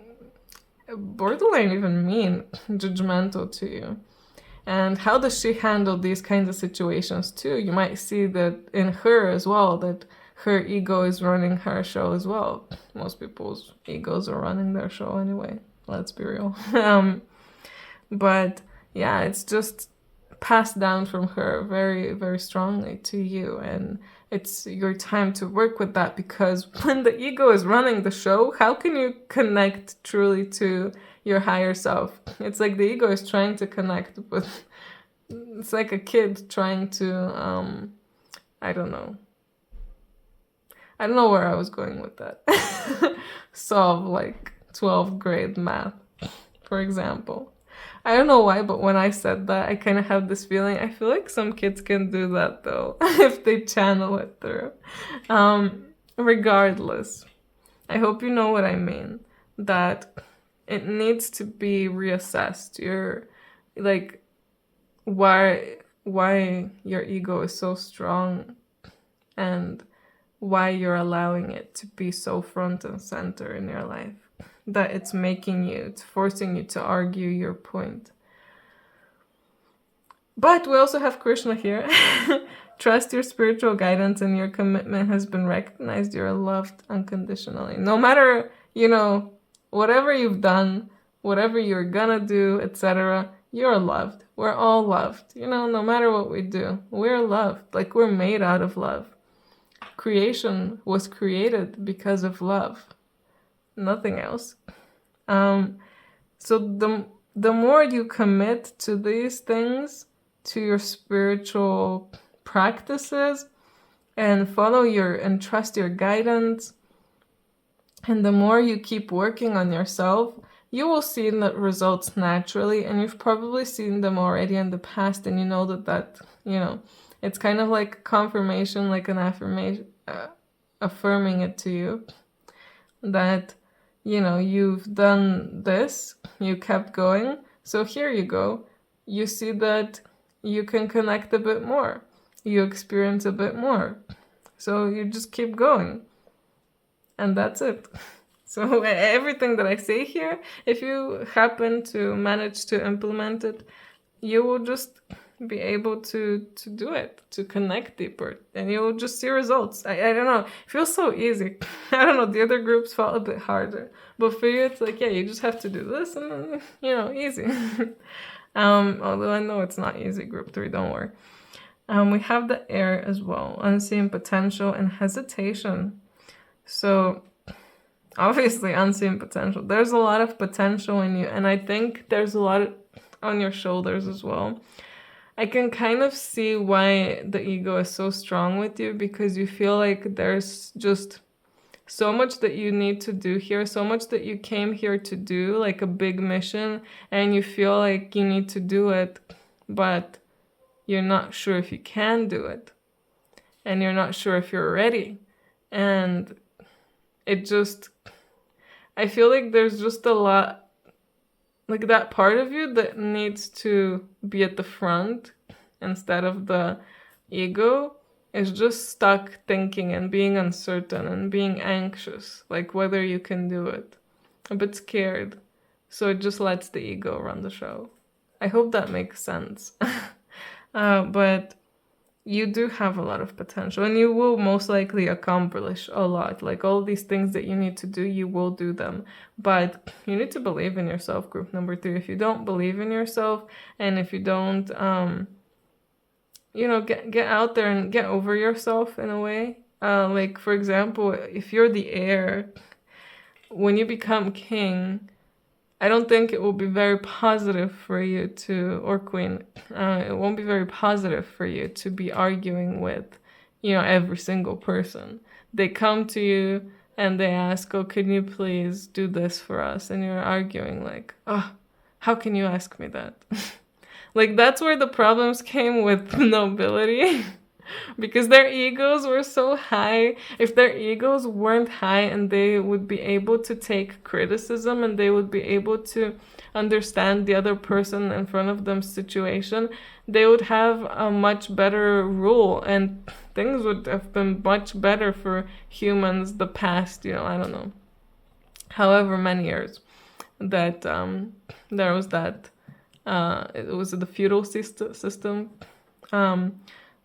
borderline even mean, judgmental to you. And how does she handle these kinds of situations too? You might see that in her as well, that her ego is running her show as well. Most people's egos are running their show anyway, let's be real. But yeah, it's just passed down from her very, very strongly to you, and it's your time to work with that, because when the ego is running the show, how can you connect truly to your higher self? It's like the ego is trying to connect, but it's like a kid trying to I don't know where I was going with that. Solve like 12th grade math, for example. I don't know why, but when I said that, I kind of have this feeling. I feel like some kids can do that, though, if they channel it through. Regardless, I hope you know what I mean. That it needs to be reassessed. You're like, why your ego is so strong, and why you're allowing it to be so front and center in your life. That it's forcing you to argue your point. But we also have Krishna here. Trust your spiritual guidance, and your commitment has been recognized. You're loved unconditionally. No matter, whatever you've done, whatever you're gonna do, etc., you're loved. We're all loved. No matter what we do, we're loved. Like, we're made out of love. Creation was created because of love. Nothing else. So the more you commit to these things, to your spiritual practices, and and trust your guidance, and the more you keep working on yourself, you will see the results naturally, and you've probably seen them already in the past, and you know that it's kind of like confirmation, like an affirmation, affirming it to you, that you've done this, you kept going, so here you go. You see that you can connect a bit more, you experience a bit more, so you just keep going, and that's it. So everything that I say here, if you happen to manage to implement it, you will just be able to do it, to connect deeper, and you'll just see results. I don't know, it feels so easy. I don't know, the other groups felt a bit harder, but for you it's like, yeah, you just have to do this and then, easy. Although I know it's not easy, group 3, don't worry. We have the air as well, unseen potential and hesitation. So obviously unseen potential, there's a lot of potential in you, and I think there's a lot on your shoulders as well. I can kind of see why the ego is so strong with you, because you feel like there's just so much that you need to do here, so much that you came here to do, like a big mission, and you feel like you need to do it, but you're not sure if you can do it, and you're not sure if you're ready. And it just, I feel like there's just a lot, like that part of you that needs to be at the front instead of the ego is just stuck thinking and being uncertain and being anxious, like whether you can do it, a bit scared. So it just lets the ego run the show. I hope that makes sense. But you do have a lot of potential, and you will most likely accomplish a lot. Like all these things that you need to do, you will do them. But you need to believe in yourself, group number 3. If you don't believe in yourself, and if you don't, get out there and get over yourself in a way. Like, for example, if you're the heir, when you become king, I don't think it will be very positive for you to, or queen, it won't be very positive for you to be arguing with, every single person. They come to you and they ask, oh, can you please do this for us? And you're arguing like, oh, how can you ask me that? Like, that's where the problems came with nobility. Because their egos were so high. If their egos weren't high and they would be able to take criticism and they would be able to understand the other person in front of them's situation, they would have a much better rule, and things would have been much better for humans the past, I don't know, however many years that there was that, it was the feudal system,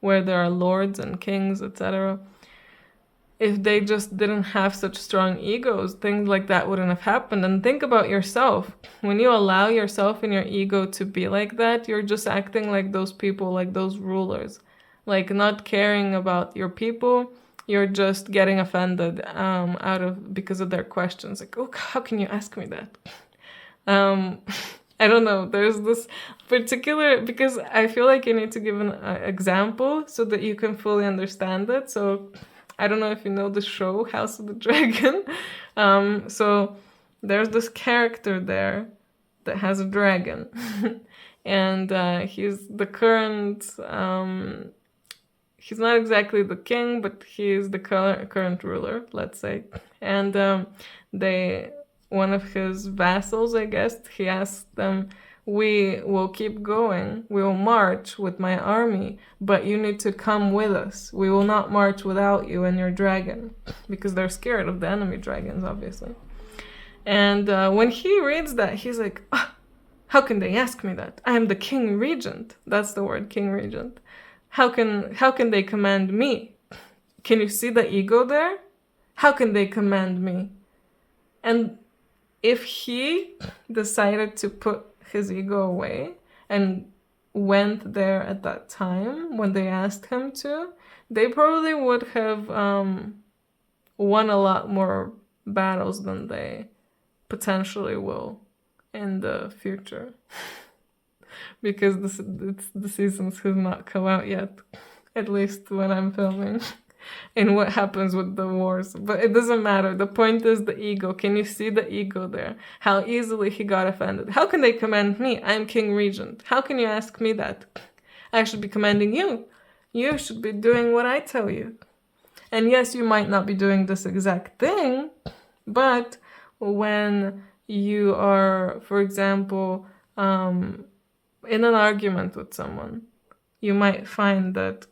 where there are lords and kings, etc. If they just didn't have such strong egos, things like that wouldn't have happened. And think about yourself. When you allow yourself and your ego to be like that, you're just acting like those people, like those rulers. Like, not caring about your people, you're just getting offended because of their questions. Like, oh, how can you ask me that? I don't know, there's this particular, because I feel like you need to give an example so that you can fully understand it. So I don't know if you know the show House of the Dragon. So there's this character there that has a dragon. And he's the current, he's not exactly the king, but he's the current ruler, let's say. And one of his vassals, I guess, he asked them, we will keep going, we will march with my army, but you need to come with us. We will not march without you and your dragon, because they're scared of the enemy dragons, obviously. And when he reads that, he's like, how can they ask me that? I am the king regent. That's the word, king regent. How can they command me? Can you see the ego there? How can they command me? And if he decided to put his ego away and went there at that time when they asked him to, they probably would have won a lot more battles than they potentially will in the future. Because the seasons have not come out yet, at least when I'm filming. In what happens with the wars, but it doesn't matter. The point is the ego. Can you see the ego there? How easily he got offended. How can they command me? I'm king regent. How can you ask me that? I should be commanding you. You should be doing what I tell you. And yes, you might not be doing this exact thing, but when you are, for example, in an argument with someone, you might find that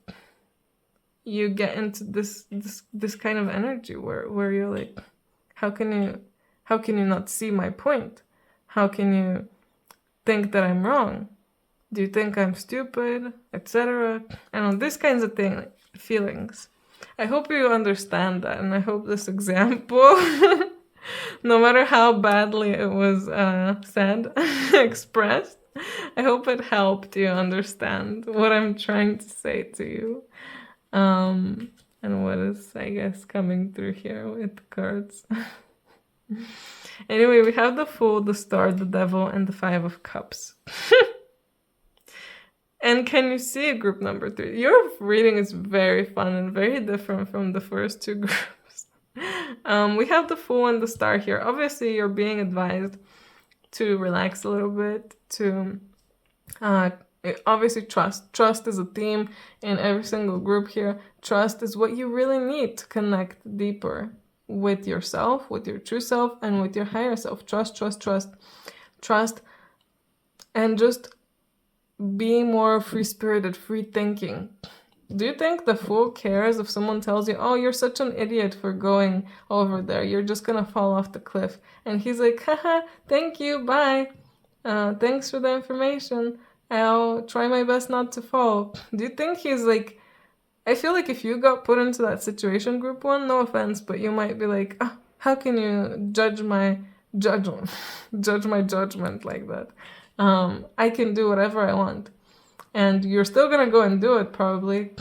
you get into this kind of energy where you're like, how can you not see my point? How can you think that I'm wrong? Do you think I'm stupid, etc.? And these kinds of feelings. I hope you understand that, and I hope this example, no matter how badly it was said, expressed, I hope it helped you understand what I'm trying to say to you. And what is, I guess, coming through here with the cards. Anyway, we have the Fool, the Star, the Devil, and the Five of Cups. And can you see group number 3? Your reading is very fun and very different from the first two groups. We have the Fool and the Star here. Obviously, you're being advised to relax a little bit, to obviously trust. Trust is a theme in every single group here. Trust is what you really need to connect deeper with yourself, with your true self, and with your higher self. Trust, trust, trust, trust, and just be more free-spirited, free-thinking. Do you think the Fool cares if someone tells you, oh, you're such an idiot for going over there, you're just gonna fall off the cliff? And he's like, haha, thank you, bye. Thanks for the information. I'll try my best not to fall. Do you think he's like, I feel like if you got put into that situation, group 1, no offense, but you might be like, oh, how can you judge my judgment? Judge my judgment like that? I can do whatever I want. And you're still gonna go and do it probably.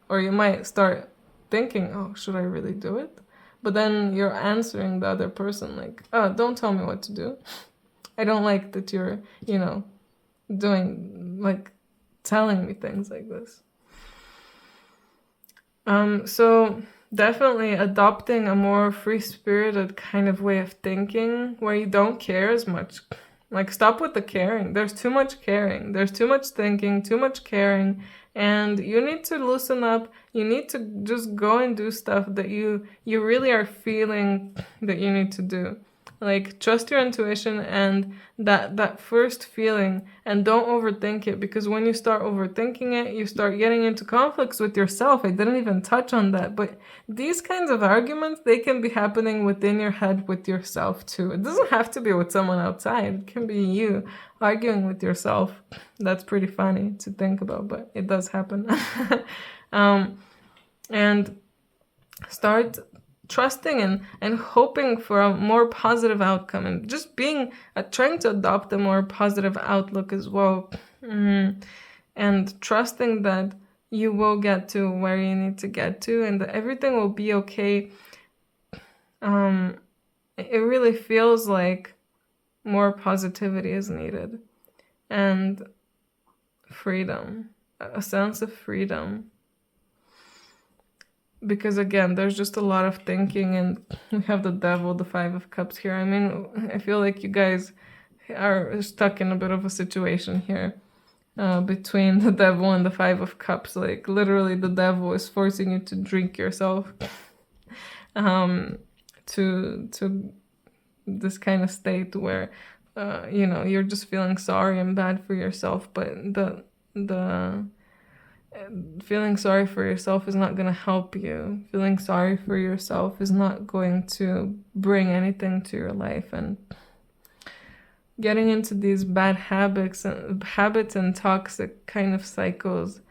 Or you might start thinking, oh, should I really do it? But then you're answering the other person like, oh, don't tell me what to do. I don't like that you're, doing, like, telling me things like this. So definitely adopting a more free-spirited kind of way of thinking where you don't care as much. Like, stop with the caring. There's too much caring. There's too much thinking, too much caring. And you need to loosen up. You need to just go and do stuff that you really are feeling that you need to do. Like, trust your intuition and that first feeling, and don't overthink it, because when you start overthinking it, you start getting into conflicts with yourself. I didn't even touch on that, but these kinds of arguments, they can be happening within your head with yourself too. It doesn't have to be with someone outside. It can be you arguing with yourself. That's pretty funny to think about, but it does happen. And start trusting and hoping for a more positive outcome, and just being trying to adopt a more positive outlook as well. And trusting that you will get to where you need to get to, and that everything will be okay. It really feels like more positivity is needed, and freedom, a sense of freedom. Because again, there's just a lot of thinking, and we have the Devil, the Five of Cups here. I mean, I feel like you guys are stuck in a bit of a situation here between the Devil and the Five of Cups. Like, literally, the Devil is forcing you to drink yourself to this kind of state where you're just feeling sorry and bad for yourself, but the feeling sorry for yourself is not going to help you. Feeling sorry for yourself is not going to bring anything to your life. And getting into these bad habits and toxic kind of cycles,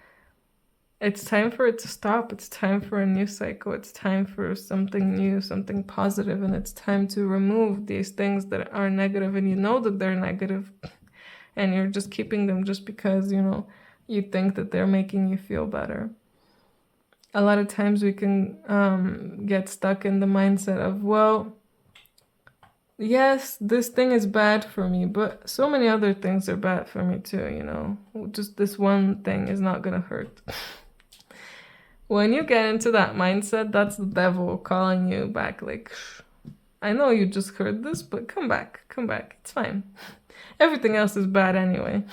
it's time for it to stop. It's time for a new cycle. It's time for something new, something positive, and it's time to remove these things that are negative, and you know that they're negative, and you're just keeping them just because, you think that they're making you feel better. A lot of times we can get stuck in the mindset of, well, yes, this thing is bad for me, but so many other things are bad for me too, Just this one thing is not gonna hurt. When you get into that mindset, that's the Devil calling you back, like, I know you just heard this, but come back, it's fine. Everything else is bad anyway.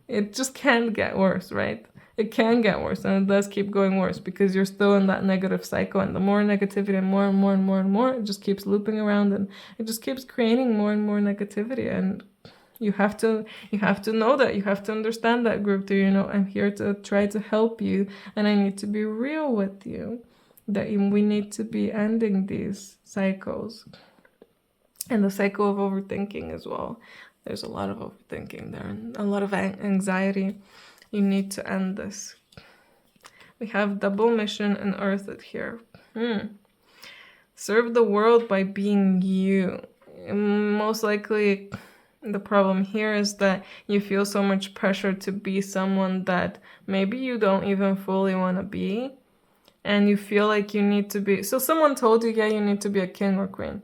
It just can't get worse, right? It can get worse, and it does keep going worse because you're still in that negative cycle, and the more negativity and more and more and more and more, it just keeps looping around, and it just keeps creating more and more negativity. And you have to know that. You have to understand that, group 3. I'm here to try to help you, and I need to be real with you that we need to be ending these cycles. And the cycle of overthinking as well. There's a lot of overthinking there and a lot of anxiety. You need to end this. We have double mission and earthed here. Serve the world by being you. Most likely, the problem here is that you feel so much pressure to be someone that maybe you don't even fully want to be. And you feel like you need to be... So someone told you, yeah, you need to be a king or queen,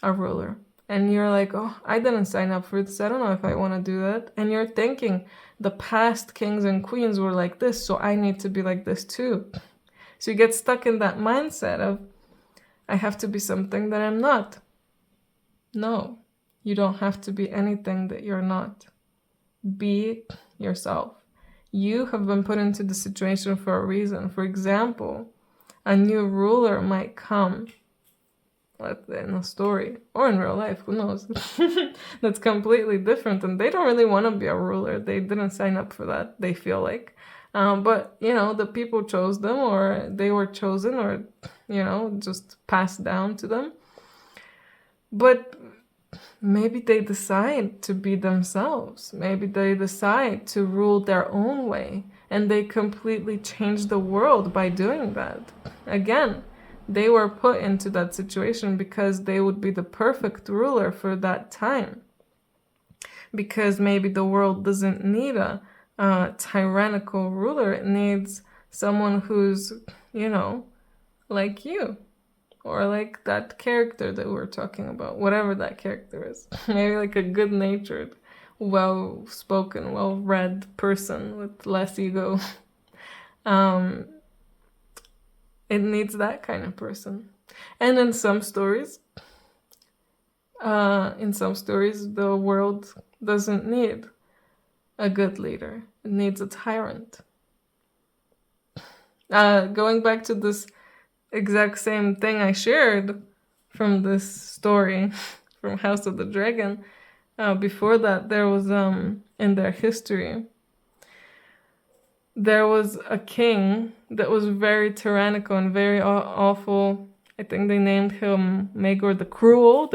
a ruler. And you're like, oh, I didn't sign up for this. I don't know if I want to do that. And you're thinking, the past kings and queens were like this, so I need to be like this too. So you get stuck in that mindset of, I have to be something that I'm not. No, you don't have to be anything that you're not. Be yourself. You have been put into the situation for a reason. For example, a new ruler might come in a story or in real life, who knows? That's completely different, and they don't really want to be a ruler. They didn't sign up for that, they feel like. But, the people chose them, or they were chosen, or, just passed down to them. But maybe they decide to be themselves. Maybe they decide to rule their own way, and they completely change the world by doing that. Again, they were put into that situation because they would be the perfect ruler for that time. Because maybe the world doesn't need a tyrannical ruler. It needs someone who's, like you. Or like that character that we were talking about. Whatever that character is. Maybe like a good-natured, well-spoken, well-read person with less ego. It needs that kind of person. And in some stories, the world doesn't need a good leader. It needs a tyrant. Going back to this exact same thing I shared from this story from House of the Dragon, before that there was, in their history, there was a king that was very tyrannical and very awful. I think they named him Maegor the Cruel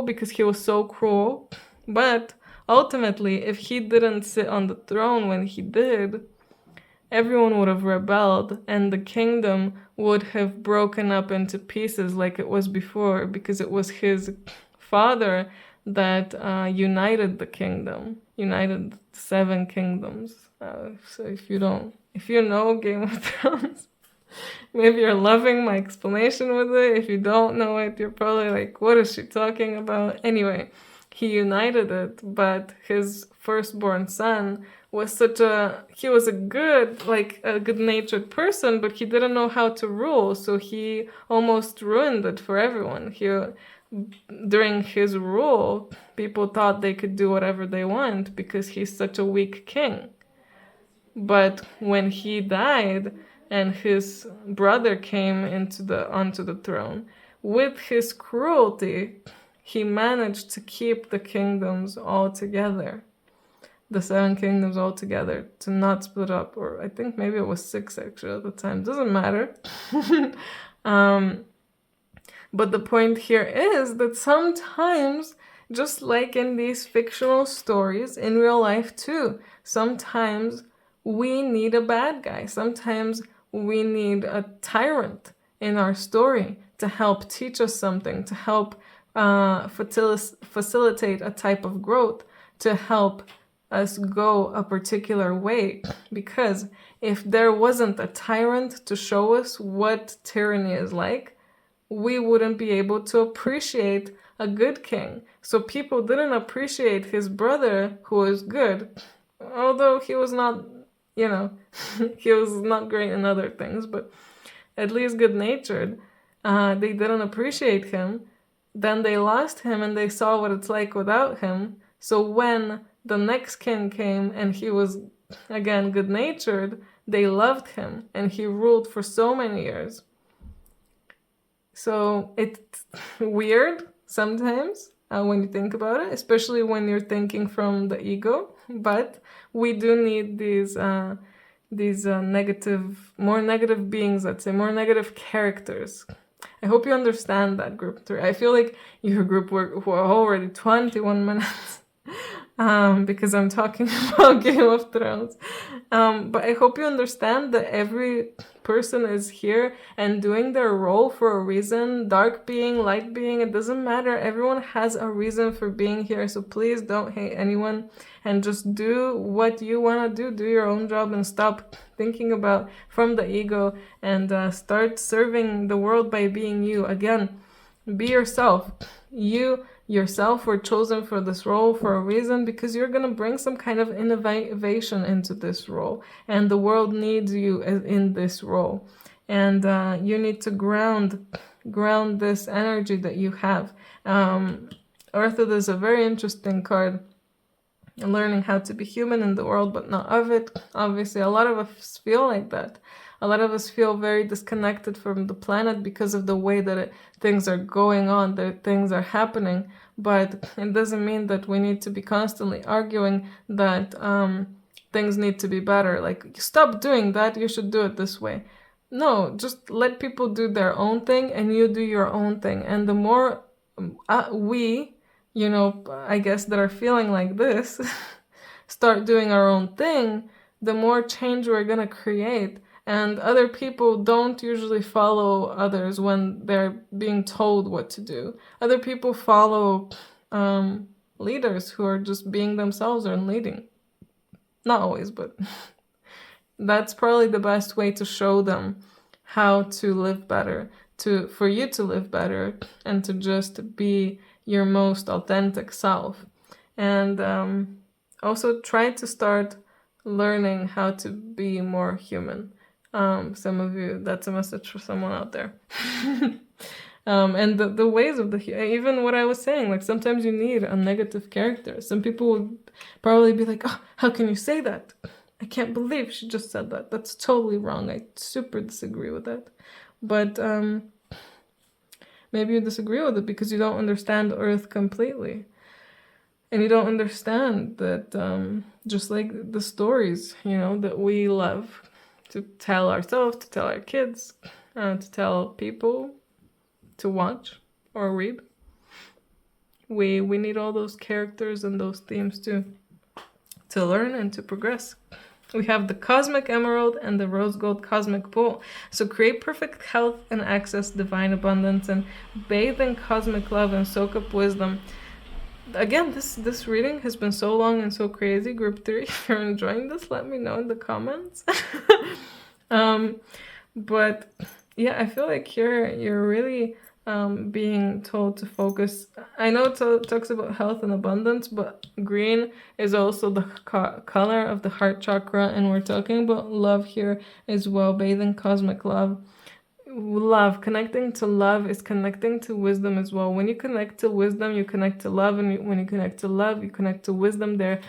because he was so cruel. But ultimately, if he didn't sit on the throne when he did, everyone would have rebelled and the kingdom would have broken up into pieces like it was before, because it was his father that united the kingdom, united the 7 kingdoms. So if you know Game of Thrones, maybe you're loving my explanation with it. If you don't know it, you're probably like, what is she talking about? Anyway, he united it, but his firstborn son was he was a good-natured person, but he didn't know how to rule, so he almost ruined it for everyone. During his rule, people thought they could do whatever they want because he's such a weak king. But when he died and his brother came onto the throne, with his cruelty, he managed to keep the kingdoms all together. The 7 kingdoms all together, to not split up, or I think maybe it was 6 actually at the time. Doesn't matter. But the point here is that sometimes, just like in these fictional stories, in real life too, sometimes we need a bad guy. Sometimes we need a tyrant in our story to help teach us something, to help facilitate a type of growth, to help us go a particular way. Because if there wasn't a tyrant to show us what tyranny is like, we wouldn't be able to appreciate a good king. So people didn't appreciate his brother who was good, although he was not, he was not great in other things, but at least good-natured. They didn't appreciate him. Then they lost him and they saw what it's like without him. So when the next king came and he was, again, good-natured, they loved him and he ruled for so many years. So it's weird sometimes when you think about it, especially when you're thinking from the ego. But we do need these more negative beings, let's say, more negative characters. I hope you understand that, group 3. I feel like your group were already 21 minutes because I'm talking about Game of Thrones. But I hope you understand that every person is here and doing their role for a reason. Dark being, light being, it doesn't matter. Everyone has a reason for being here. So please don't hate anyone and just do what you want to do. Do your own job and stop thinking about from the ego and start serving the world by being you. Again, be yourself. You yourself were chosen for this role for a reason, because you're going to bring some kind of innovation into this role, and the world needs you in this role, and you need to ground this energy that you have. Earth is a very interesting card, learning how to be human in the world but not of it. Obviously, a lot of us feel like that. A lot of us feel very disconnected from the planet because of the way that things are going on, that things are happening. But it doesn't mean that we need to be constantly arguing that things need to be better. Like, stop doing that, you should do it this way. No, just let people do their own thing and you do your own thing. And the more we, I guess, that are feeling like this, start doing our own thing, the more change we're going to create. And other people don't usually follow others when they're being told what to do. Other people follow leaders who are just being themselves and leading. Not always, but that's probably the best way to show them how to live better, for you to live better, and to just be your most authentic self. And also try to start learning how to be more human. Some of you, that's a message for someone out there. And the ways of even what I was saying, like sometimes you need a negative character. Some people would probably be like, oh, how can you say that? I can't believe she just said that. That's totally wrong. I super disagree with that. But maybe you disagree with it because you don't understand Earth completely. And you don't understand that just like the stories, that we love to tell ourselves, to tell our kids, to tell people to watch or read. We need all those characters and those themes to learn and to progress. We have the Cosmic Emerald and the Rose Gold Cosmic Pool. So create perfect health and access divine abundance, and bathe in cosmic love and soak up wisdom. Again, this reading has been so long and so crazy. Group 3, if you're enjoying this, let me know in the comments. But yeah, I feel like here you're really being told to focus. I know it talks about health and abundance, but green is also the color of the heart chakra, and we're talking about love here as well. Bathing cosmic love. Connecting to love is connecting to wisdom as well. When you connect to wisdom, you connect to love, and when you connect to love, you connect to wisdom. They're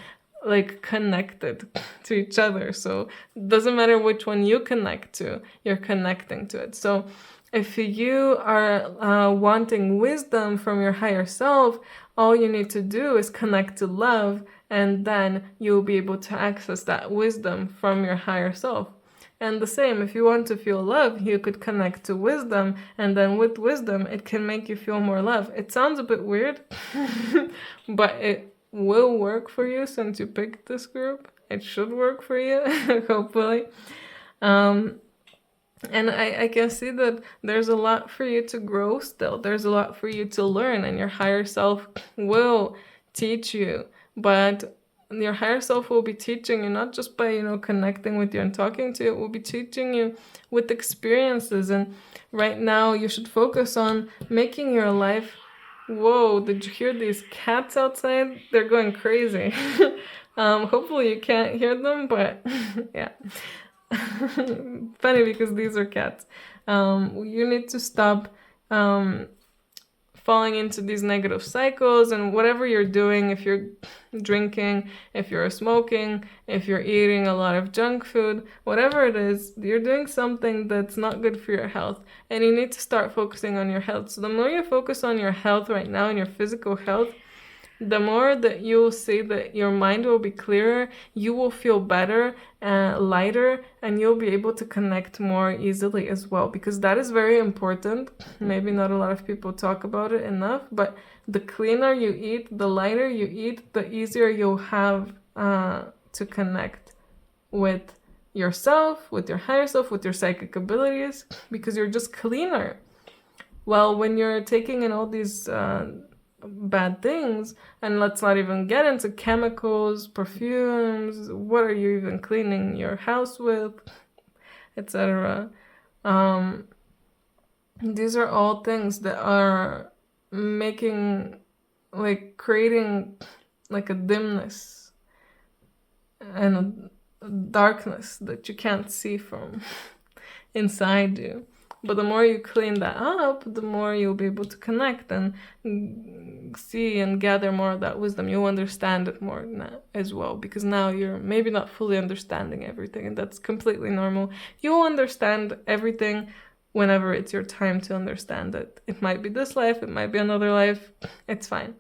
like connected to each other. So it doesn't matter which one you connect to, you're connecting to it. So if you are wanting wisdom from your higher self, all you need to do is connect to love, and then you'll be able to access that wisdom from your higher self. And the same, if you want to feel love, you could connect to wisdom, and then with wisdom, it can make you feel more love. It sounds a bit weird, but it will work for you since you picked this group. It should work for you, hopefully. And I can see that there's a lot for you to grow still. There's a lot for you to learn, and your higher self will teach you. But your higher self will be teaching you not just by, connecting with you and talking to you. It will be teaching you with experiences. And right now you should focus on making your life... Whoa, did you hear these cats outside? They're going crazy. Hopefully you can't hear them, but yeah. Funny because these are cats. You need to stop falling into these negative cycles, and whatever you're doing, if you're drinking, if you're smoking, if you're eating a lot of junk food, whatever it is, you're doing something that's not good for your health, and you need to start focusing on your health. So the more you focus on your health right now and your physical health, The more that you'll see that your mind will be clearer, you will feel better and lighter, and you'll be able to connect more easily as well, because that is very important. Maybe not a lot of people talk about it enough, but the cleaner you eat, the lighter you eat, the easier you'll have to connect with yourself, with your higher self, with your psychic abilities, because you're just cleaner. Well, when you're taking in all these bad things, and let's not even get into chemicals, perfumes, what are you even cleaning your house with, etc. These are all things that are making, like, creating like a dimness and a darkness that you can't see from inside you. But the more you clean that up, the more you'll be able to connect and see and gather more of that wisdom. You'll understand it more now as well, because now you're maybe not fully understanding everything, and that's completely normal. You'll understand everything whenever it's your time to understand it. It might be this life, it might be another life. It's fine.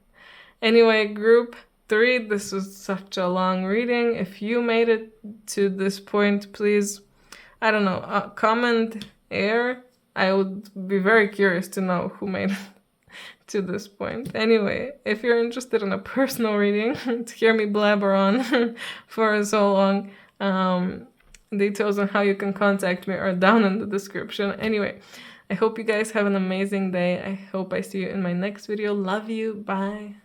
Anyway, group 3, this was such a long reading. If you made it to this point, please, I don't know, comment air. I would be very curious to know who made it to this point. Anyway, if you're interested in a personal reading to hear me blabber on for so long, details on how you can contact me are down in the description. Anyway, I hope you guys have an amazing day. I hope I see you in my next video. Love you. Bye.